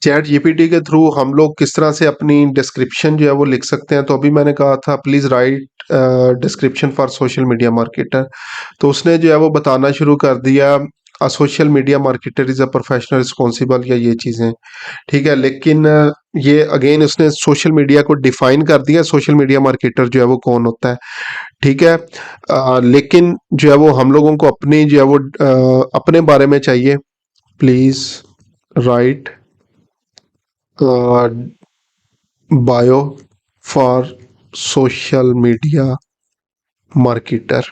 Chat GPT के through हम लोग किस तरह से अपनी डिस्क्रिप्शन जो है वो लिख सकते हैं। तो अभी मैंने कहा था please write description for social media marketer, तो उसने जो है वो बताना शुरू कर दिया अ social media marketer is a professional responsible, या ये चीज़ें। ठीक है, लेकिन ये अगेन उसने सोशल मीडिया को डिफाइन कर दिया, सोशल मीडिया मार्केटर जो है वो कौन होता है। ठीक है, लेकिन जो है वो हम लोगों को अपनी जो है वो अपने बारे में चाहिए। Please right bio for social media marketer.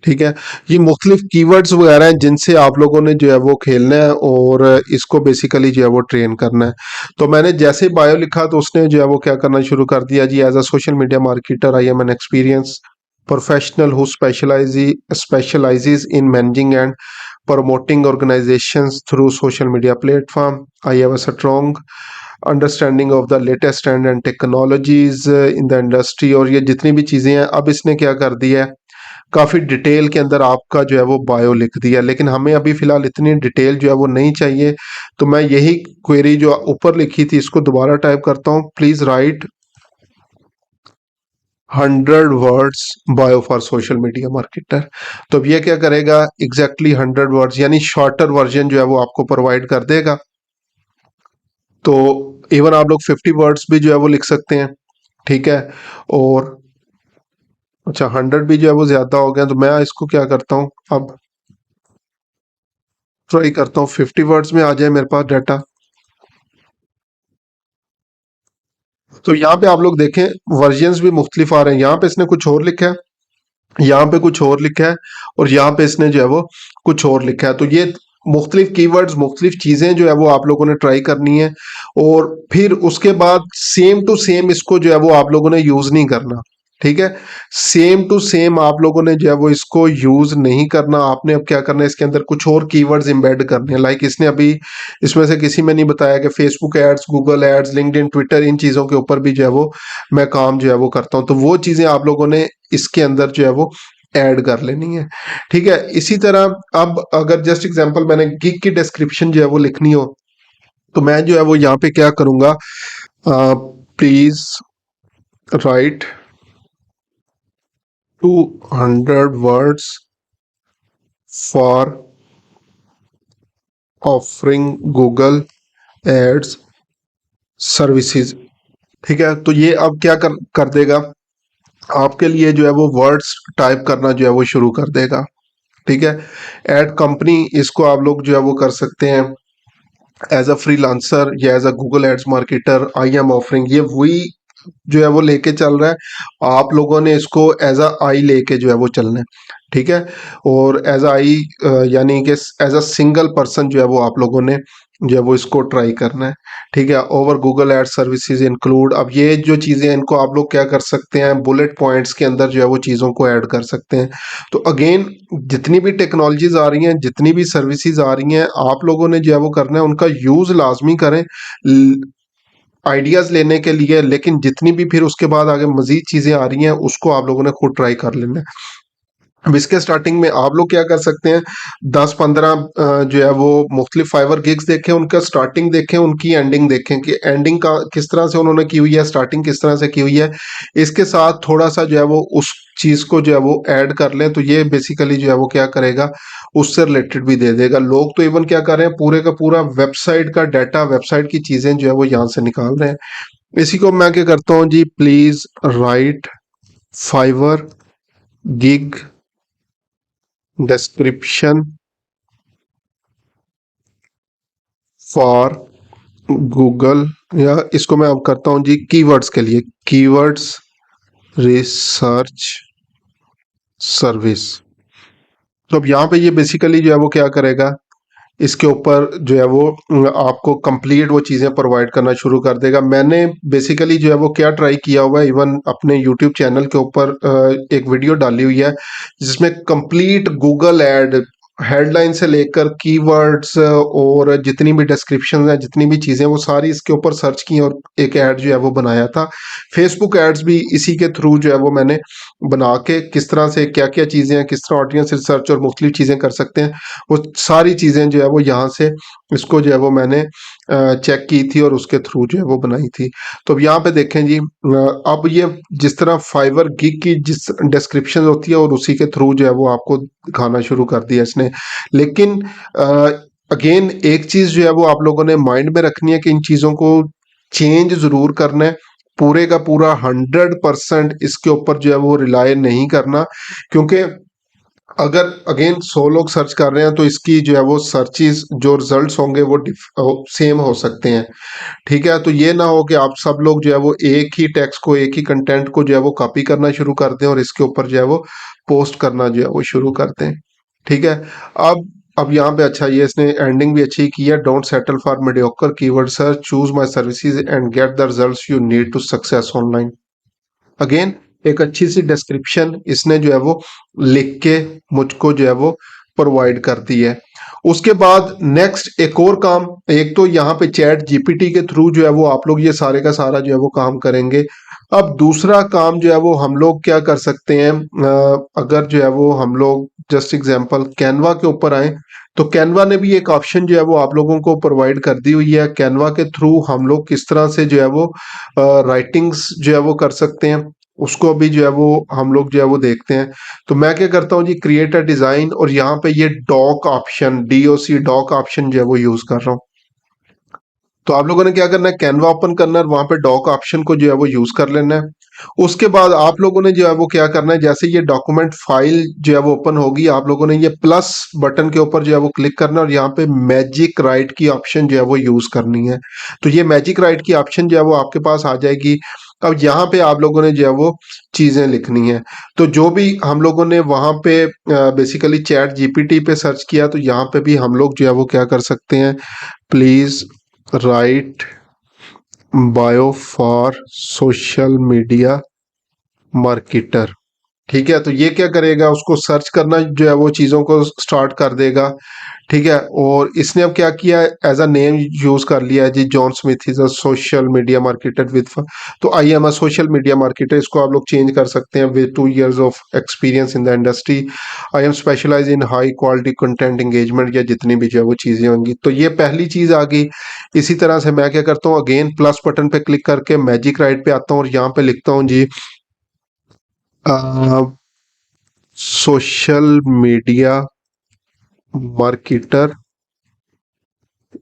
ठीक है, ये मुख्तलिफ कीवर्ड्स वगैरह हैं जिनसे आप लोगों ने जो है वो खेलना है और इसको बेसिकली जो है वो ट्रेन करना है। तो मैंने जैसे बायो लिखा तो उसने जो है वो क्या करना शुरू कर दिया जी, as a social media marketer I am an experience professional who specialises in managing and promoting organizations through social media platform. I have a strong understanding of the latest trend and technologies in the industry. और ये जितनी भी चीज़ें हैं अब इसने क्या कर दिया है, काफ़ी डिटेल के अंदर आपका जो है वो बायो लिख दिया। लेकिन हमें अभी फ़िलहाल इतनी डिटेल जो है वो नहीं चाहिए, तो मैं यही क्वेरी जो ऊपर लिखी थी इसको दोबारा टाइप करता हूँ, please write 100 words bio for social media marketer. तो अब ये क्या करेगा, एग्जैक्टली 100 वर्ड्स यानी शॉर्टर वर्जन जो है वो आपको प्रोवाइड कर देगा। तो इवन आप लोग 50 वर्ड्स भी जो है वो लिख सकते हैं। ठीक है, और अच्छा 100 भी जो है वो ज्यादा हो गया, तो मैं इसको क्या करता हूँ, अब ट्राई करता हूँ 50 वर्ड्स में आ जाए मेरे पास डाटा। तो यहाँ पे आप लोग देखें वर्जन्स भी मुख्तलिफ आ रहे हैं, यहाँ पे इसने कुछ और लिखा है, यहाँ पे कुछ और लिखा है, और यहाँ पे इसने जो है वो कुछ और लिखा है। तो ये मुख्तलिफ कीवर्ड्स, मुख्तलिफ चीज़ें जो है वो आप लोगों ने ट्राई करनी है, और फिर उसके बाद सेम टू सेम इसको जो है वो आप लोगों ने यूज़ नहीं करना। ठीक है, सेम टू सेम आप लोगों ने जो है वो इसको यूज़ नहीं करना। आपने अब क्या करना है, इसके अंदर कुछ और कीवर्ड्स एम्बेड करने हैं। लाइक इसने अभी इसमें से किसी में नहीं बताया कि Facebook ads, Google ads, LinkedIn, Twitter, इन चीज़ों के ऊपर भी जो है वो मैं काम जो है वो करता हूँ। तो वो चीज़ें आप लोगों ने इसके अंदर जो है वो ऐड कर लेनी है। ठीक है, इसी तरह अब अगर जस्ट एग्जांपल मैंने गिग की डिस्क्रिप्शन जो है वो लिखनी हो, तो मैं जो है वो यहाँ पे क्या करूंगा, please write 200 words for offering Google Ads services. ठीक है, तो ये अब क्या कर देगा, आपके लिए जो है वो वर्ड्स टाइप करना जो है वो शुरू कर देगा। ठीक है, एड कंपनी इसको आप लोग जो है वो कर सकते हैं एज अ फ्रीलांसर या as a Google Ads marketer I am offering. ये वही जो है वो लेके चल रहा है, आप लोगों ने इसको एज अ आई लेके जो है वो चलना है। ठीक है, और एज आई यानी कि एज अ सिंगल पर्सन जो है वो आप लोगों ने जो है वो इसको ट्राई करना है। ठीक है, over Google ad services include, अब ये जो चीज़ें इनको आप लोग क्या कर सकते हैं, बुलेट पॉइंट्स के अंदर जो है वो चीज़ों को ऐड कर सकते हैं। तो अगेन जितनी भी टेक्नोलॉजीज आ रही हैं, जितनी भी सर्विसेज आ रही हैं, आप लोगों ने जो है वो करना है, उनका यूज़ लाजमी करें आइडियाज लेने के लिए। लेकिन जितनी भी फिर उसके बाद आगे मजीद चीजें आ रही हैं उसको आप लोगों ने खुद ट्राई कर लेना है। अब इसके स्टार्टिंग में आप लोग क्या कर सकते हैं, 10-15 जो है वो मुख्तलिफ फाइवर गिग्स देखें, उनका स्टार्टिंग देखें, उनकी एंडिंग देखें कि एंडिंग का किस तरह से उन्होंने की हुई है, स्टार्टिंग किस तरह से की हुई है। इसके साथ थोड़ा सा जो है वो उस चीज को जो है वो ऐड कर लें, तो ये बेसिकली जो है वो क्या करेगा, उससे रिलेटेड भी दे देगा। लोग तो इवन क्या कर रहे हैं, पूरे का पूरा वेबसाइट का डाटा, वेबसाइट की चीजें जो है वो यहाँ से निकाल रहे हैं। इसी को मैं क्या करता हूँ जी, please write Fiverr gig description for Google, या इसको मैं अब करता हूँ जी कीवर्ड्स के लिए, कीवर्ड्स रिसर्च सर्विस। तो अब यहाँ पे ये बेसिकली जो है वो क्या करेगा, इसके ऊपर जो है वो आपको कंप्लीट वो चीज़ें प्रोवाइड करना शुरू कर देगा। मैंने बेसिकली जो है वो क्या ट्राई किया हुआ है, इवन अपने यूट्यूब चैनल के ऊपर एक वीडियो डाली हुई है जिसमें कंप्लीट गूगल एड हेडलाइन से लेकर कीवर्ड्स और जितनी भी डिस्क्रिप्शन है, जितनी भी चीज़ें, वो सारी इसके ऊपर सर्च की और एक ऐड जो है वो बनाया था। फेसबुक एड्स भी इसी के थ्रू जो है वो मैंने बना के, किस तरह से क्या क्या चीज़ें हैं, किस तरह ऑडियंस रिसर्च और मुख्तलिफ चीज़ें कर सकते हैं, वो सारी चीज़ें जो है वो यहाँ से इसको जो है वो मैंने चेक की थी और उसके थ्रू जो है वो बनाई थी। तो अब यहाँ पे देखें जी, अब ये जिस तरह फाइवर गिग की जिस डिस्क्रिप्शन होती है और उसी के थ्रू जो है वो आपको दिखाना शुरू कर दिया इसने। लेकिन अगेन एक चीज जो है वो आप लोगों ने माइंड में रखनी है कि इन चीजों को चेंज जरूर करना है। पूरे का पूरा 100% इसके ऊपर जो है वो रिलाय नहीं करना, क्योंकि अगर अगेन 100 लोग सर्च कर रहे हैं तो इसकी जो है वो सर्चेस जो रिजल्ट्स होंगे वो सेम हो सकते हैं। ठीक है, तो ये ना हो कि आप सब लोग जो है वो एक ही टेक्स्ट को, एक ही कंटेंट को जो है वो कॉपी करना शुरू कर दें और इसके ऊपर जो है वो पोस्ट करना जो है वो शुरू कर दें। ठीक है, अब यहाँ पे अच्छा ये इसने एंडिंग भी अच्छी की है। Don't settle for mediocre keyword search, choose my services and get the results you need to success online. Again एक अच्छी सी डिस्क्रिप्शन इसने जो है वो लिख के मुझको जो है वो प्रोवाइड कर दी है। उसके बाद नेक्स्ट एक और काम, एक तो यहाँ पे चैट जीपीटी के थ्रू जो है वो आप लोग ये सारे का सारा जो है वो काम करेंगे। अब दूसरा काम जो है वो हम लोग क्या कर सकते हैं, अगर जो है वो हम लोग जस्ट एग्जांपल कैनवा के ऊपर आए, तो कैनवा ने भी एक ऑप्शन जो है वो आप लोगों को प्रोवाइड कर दी हुई है। कैनवा के थ्रू हम लोग किस तरह से जो है वो राइटिंग्स जो है वो कर सकते हैं, उसको भी जो है वो हम लोग जो है वो देखते हैं। तो मैं क्या करता हूँ जी, क्रिएट अ डिजाइन, और यहाँ पे ये doc option, DOC doc option जो है वो यूज कर रहा हूँ। तो आप लोगों ने क्या करना है, कैनवा ओपन करना है और वहां पे डॉक ऑप्शन को जो है वो यूज कर लेना है। उसके बाद आप लोगों ने जो है वो क्या करना है, जैसे ये डॉक्यूमेंट फाइल जो है वो ओपन होगी, आप लोगों ने ये प्लस बटन के ऊपर जो है वो क्लिक करना है और यहाँ पे मैजिक राइट की ऑप्शन जो है वो यूज करनी है। तो ये मैजिक राइट की ऑप्शन जो है वो आपके पास आ जाएगी। अब यहाँ पे आप लोगों ने जो है वो चीजें लिखनी है। तो जो भी हम लोगों ने वहां पे बेसिकली चैट जीपीटी पे सर्च किया, तो यहाँ पे भी हम लोग जो है वो क्या कर सकते हैं, please right bio for social media marketer. ठीक है, तो ये क्या करेगा, उसको सर्च करना जो है वो चीज़ों को स्टार्ट कर देगा। ठीक है, और इसने अब क्या किया है, एज अ नेम यूज कर लिया है जी, John Smith is a social media marketer with, तो I am a social media marketer, इसको आप लोग चेंज कर सकते हैं, with 2 years of experience in the industry, I am specialise in high quality content engagement, या जितनी भी जो है वो चीज़ें होंगी। तो ये पहली चीज़ आ गई। इसी तरह से मैं क्या करता हूँ, अगेन प्लस बटन पे क्लिक करके मैजिक राइट पे आता हूँ और यहाँ पे लिखता हूँ जी, social media marketer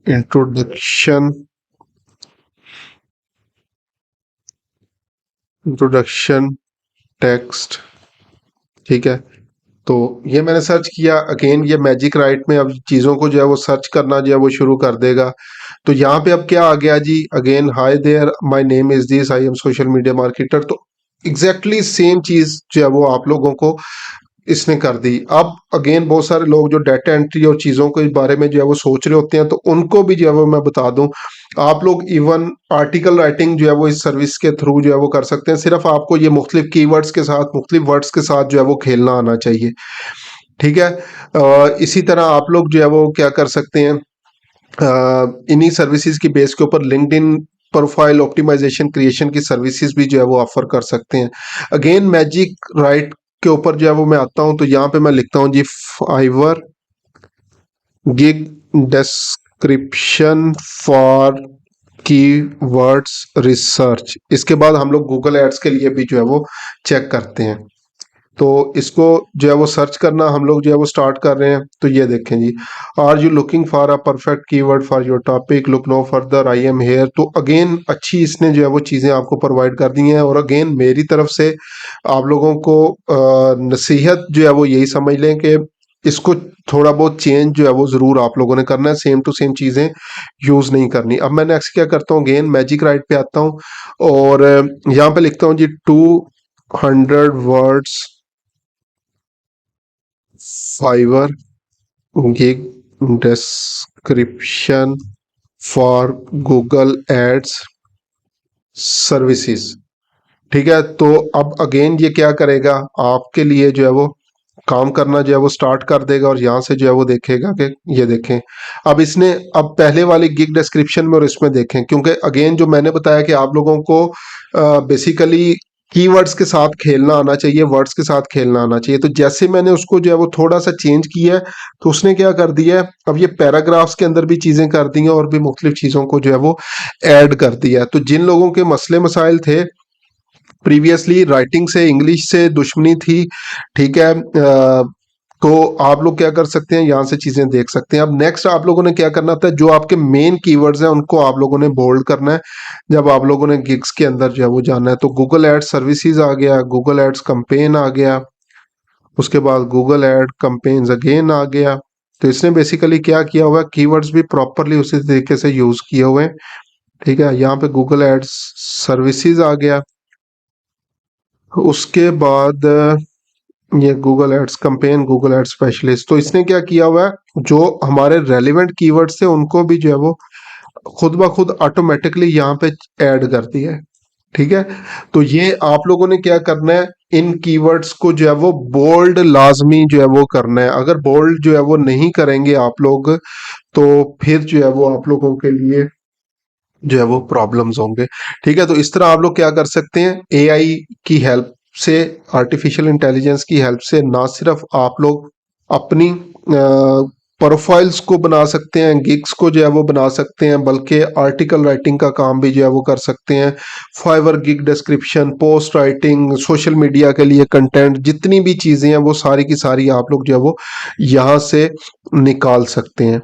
introduction, introduction text. ठीक है, तो ये मैंने सर्च किया। अगेन ये मैजिक राइट में अब चीज़ों को जो है वो सर्च करना जो है वो शुरू कर देगा। तो यहाँ पे अब क्या आ गया जी, again hi there my name is this, I am social media marketer. तो एग्जैक्टली सेम चीज जो है वो आप लोगों को इसने कर दी। अब अगेन बहुत सारे लोग जो डाटा एंट्री और चीज़ों के बारे में जो है वो सोच रहे होते हैं, तो उनको भी जो है वो मैं बता दूं, आप लोग इवन आर्टिकल राइटिंग जो है वो इस सर्विस के थ्रू जो है वो कर सकते हैं। सिर्फ आपको ये मुख्तलिफ कीवर्ड्स के साथ, मुख्तलिफ वर्ड्स के साथ जो है वो खेलना आना चाहिए। ठीक है, इसी तरह आप लोग जो है वो क्या कर सकते हैं, इन्हीं सर्विसेज की बेस के ऊपर लिंक्डइन प्रोफाइल ऑप्टिमाइजेशन क्रिएशन की सर्विसेज भी जो है वो ऑफर कर सकते हैं। अगेन मैजिक राइट के ऊपर जो है वो मैं आता हूं, तो यहाँ पे मैं लिखता हूं जी, Fiverr gig description for keywords research. इसके बाद हम लोग गूगल एड्स के लिए भी जो है वो चेक करते हैं। तो इसको जो है वो सर्च करना हम लोग जो है वो स्टार्ट कर रहे हैं। तो ये देखें जी, are you looking for a perfect keyword for your topic, look no further, I am here. तो अगेन अच्छी इसने जो है वो चीज़ें आपको प्रोवाइड कर दी हैं। और अगेन मेरी तरफ से आप लोगों को नसीहत जो है वो यही समझ लें कि इसको थोड़ा बहुत चेंज जो है वो ज़रूर आप लोगों ने करना है, सेम टू सेम चीज़ें यूज़ नहीं करनी। अब मैं नेक्स्ट क्या करता हूँ, अगेन मैजिक राइट पे आता हूँ और यहाँ पे लिखता हूँ जी, 200 वर्ड्स Fiverr gig description for Google Ads services. ठीक है, तो अब अगेन ये क्या करेगा, आपके लिए जो है वो काम करना जो है वो स्टार्ट कर देगा और यहाँ से जो है वो देखेगा कि ये देखें। अब इसने अब पहले वाली गिग डिस्क्रिप्शन में और इसमें देखें, क्योंकि अगेन जो मैंने बताया कि आप लोगों को बेसिकली कीवर्ड्स के साथ खेलना आना चाहिए, वर्ड्स के साथ खेलना आना चाहिए। तो जैसे मैंने उसको जो है वो थोड़ा सा चेंज किया है, तो उसने क्या कर दिया है, अब ये पैराग्राफ्स के अंदर भी चीजें कर दी हैं और भी मुख्तलिफ चीजों को जो है वो ऐड कर दिया है। तो जिन लोगों के मसले मसाइल थे, प्रीवियसली राइटिंग से, इंग्लिश से दुश्मनी थी, ठीक है, तो आप लोग क्या कर सकते हैं, यहाँ से चीजें देख सकते हैं। अब नेक्स्ट आप लोगों ने क्या करना था, जो आपके मेन कीवर्ड्स हैं उनको आप लोगों ने बोल्ड करना है। जब आप लोगों ने गिग्स के अंदर जो है वो जाना है, तो गूगल एड्स सर्विसेज आ गया, गूगल एड्स कंपेन आ गया, उसके बाद गूगल एड कंपेन्स अगेन आ गया। तो इसने बेसिकली क्या किया हुआ है, कीवर्ड्स भी प्रॉपरली उसी तरीके से यूज किए हुए हैं, ठीक है। यहाँ पे गूगल एड्स सर्विसेज आ गया, उसके बाद ये Google Ads campaign, Google Ads specialist. तो इसने क्या किया हुआ है, जो हमारे रेलिवेंट कीवर्ड्स थे उनको भी जो है वो खुद ब खुद ऑटोमेटिकली यहाँ पे ऐड कर दिया है, ठीक है। तो ये आप लोगों ने क्या करना है, इन कीवर्ड्स को जो है वो बोल्ड लाजमी जो है वो करना है। अगर बोल्ड जो है वो नहीं करेंगे आप लोग, तो फिर जो है वो आप लोगों के लिए जो है वो प्रॉब्लम्स होंगे, ठीक है। तो इस तरह आप लोग क्या कर सकते हैं, एआई की हेल्प से, आर्टिफिशियल इंटेलिजेंस की हेल्प से, ना सिर्फ आप लोग अपनी प्रोफाइल्स को बना सकते हैं, गिग्स को जो है वो बना सकते हैं, बल्कि आर्टिकल राइटिंग का काम भी जो है वो कर सकते हैं। Fiverr gig description, post writing, social media के लिए कंटेंट, जितनी भी चीजें हैं वो सारी की सारी आप लोग जो है वो यहाँ से निकाल सकते हैं।